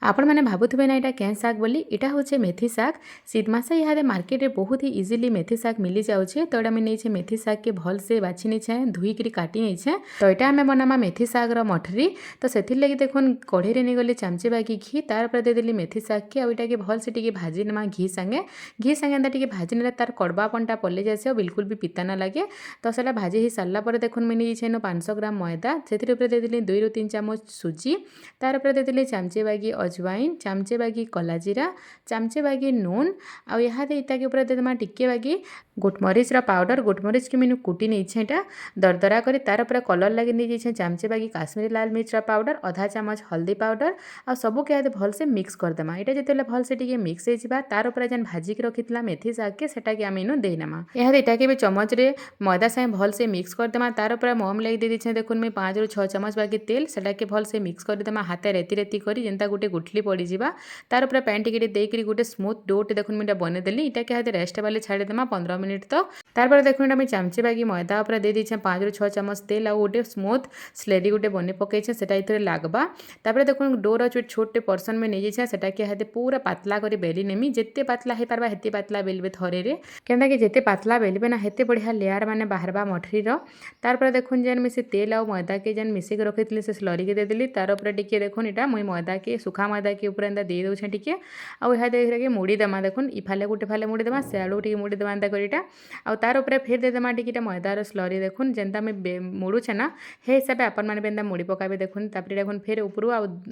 आपण मैंने भावुवे ना यहाँ क्या शाग बोली यहाँ हूँ मेथी शाग शीत मास यहाँ मार्केट में बहुत ही इजिली मेथी शाग मिली जाऊे। तो यहाँ मुझे मेथी शाग के भल से बाछि नहीं धुईक काटी नहीं तो यहाँ आम बनामा मेथी शागर मठरी। तो से लगे देखुन कढ़ई नहीं गली चामचे बागी घी तार पर देदेली मेथी शाग के आईटा के भल से टी भाजी नमा घी सांगे एंता टी भाजी ने तार कड़वापनटा पलि जाए बिल्कुल भी पिता ना लगे। तो सला भाजी ही सारा पर देखुन मुझे 500 ग्राम मैदा से देदेली 2 ରୁ 3 ଚାମଚ सुजी तार पर देदेली चामचे बागी अजवाइन चामचे बागी कला जीरा चामचे बागी नून आउ यहाँ इटा के ऊपर देदेमा टिके बागी गोटमरीच पाउडर गोटमरीच की मैंने कुटी नहीं यहाँ दरदरा कर तार पर कलर लगे नहीं चामचे बागी काश्मीरी लाल मिर्च पाउडर आधा चामच हल्दी पाउडर आ सबू के भल से मिक्स करदेमा। यहाँ जिते भल से टी मिक्स हो तार पर जेन भाजिक रखी मेथी शाग के सेटा के आम इनु देनेमा। यहाँ इटा के भी चमच रे मैदा साए भल से मिक्स करदेमा तार पर मम लगे दे दीजिए देखुन मुझे 5 ରୁ 6 ଚାମଚ बागी तेल सेटा के भल से मिक्स करदेमा हाथ रेती रेती कर जेनता गोटे गुठली पड़ीजा तार पर पैन टिके देकर गोटे स्मूथ डोटे देखुन मुझे बनईदेली इटा के हाथ रेस्ट वाले छाड़देमा 15 मिनिट। तो तार पर देखुन मुझे चामचे बागी मैदा उपर दे दीजिए 5 ରୁ 6 ଚାମଚ तेल आउ गोटे स्मूथ स्लेरी गोटे बन पकई से लगवा तापर देखुन डोर छोटे पर्सन में नहीं जाए सेटा के हाथ पूरा पतला कर बेली नेमी जिते पतला हो पार्बा हेते पतला बेलबे थरे क्या कि जिते पतला बेलबे ना हेते बढ़िया लेयर मैंने बाहरबा मठरी तार पर देखुन जेन मिसे तेल आउ मैदा के जेन मिसेक रखी से स्लरी के देदेली तार पर टिके देखुन इटा मुई मैदा के सुखा मैदा के ऊपर एंता दे दूचे टिके आउ यहाँ देखे मुड़ी देमा देखुन इफाले गोटे फाले मुड़ी देमा सियाड़ू टी मुड़ी देमा एंता करीटा आउ तार ऊपर फिर देदेमा टिके मैदार स्लरी देखुन जेनता मैं मुड़ुचे ना हे हिसाब से आपण मैंने एंता मुड़ी पकाबे देखुन तापर देखुन फिर ऊपर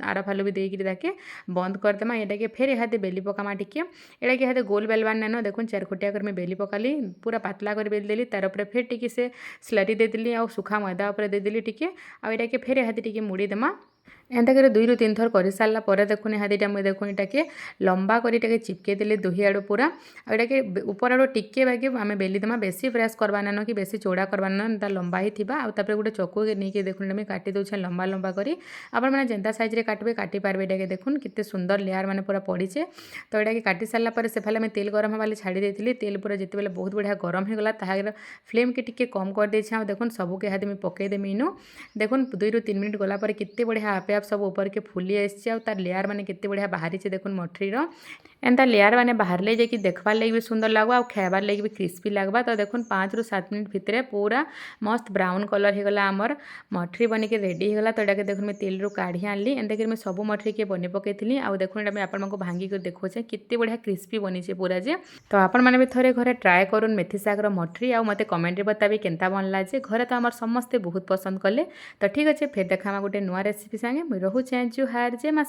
आर फालू भी देकर ताके बंद करदेमा यहाँ के फिर यहाँ बेली पकामा टिके यहाँ के यहाँ गोल बेलवान नानो देखुन 4 खुटिया कर मैं बेली पकाली पूरा पतला कर बेल देली तार ऊपर फिर टिके से स्लरी देदेली आउ सुखा मैदा ऊपर देदेली टिके आउ यहाँ के फिर यहाँ टिके मुड़ी देमा एंता कर 2 ରୁ 3 थर कर सारा पर देखुन यहाँ दुटा मुझे देखुन इटा के लंबा कर चिपके देली दुही आड़ू पूरा आड़ा के ऊपर आड़ू टिके बाकी आम बेली देमा बेसी फ्रेश करवा ना कि बेसी चौड़ा करवा ना लंबा ही थी आउे गोटे चकु नहीं देखुन आम काटी दूचे लंबा लंबा करी आपण मैंने जेनता साइज काटे काटी पार्बे ये देखुन कितने सुंदर लेयर मैंने पूरा पड़ीचे। तो यहाँ काटी सारा पर से फाले तेल गरम वाले छाड़ी देती तेल पूरा जिते बेले बहुत बढ़िया गरम होगला तार फ्लेम के टिके कम कर देछे देखुन सबू के हाथ में पकईदेमी इनु देखुन 2 ରୁ 3 मिनट गला कितने बढ़िया आपे आप सब ऊपर के फुली आसी तार लेयर मैंने केते बढ़िया बाहरी देखुन मठरी एंता लेयर मैंने बाहर ले जाकि देखबार लगे भी सुंदर लगवा और खाबार लगे भी क्रिस्पी लगवा। तो देखुन 5 ରୁ 7 मिनट भितर पूरा मस्त ब्राउन कलर होगला आमर मठरी बन के रेडी होगला। तो यहाँ देखुन मैं तेल रू काढ़ी आनली एंता कर मैं सब मठरी के बनी पकई आउ देखुन मैं आपको भांगी कर देखोचे कितने बढ़िया क्रिस्पी बनीचे पूरा जे। तो आपण मैंने भी थोड़े घरे ट्राए करूँ मेथी शागर मठरी आउ मते कमेंट बताबी केनता बनला जे घरे तो आमर समस्ते बहुत पसंद कले। तो ठीक अच्छे फिर देखा गोटे नुआ रेसिपी सांगे मुझे रोचे जुहार जे माँ।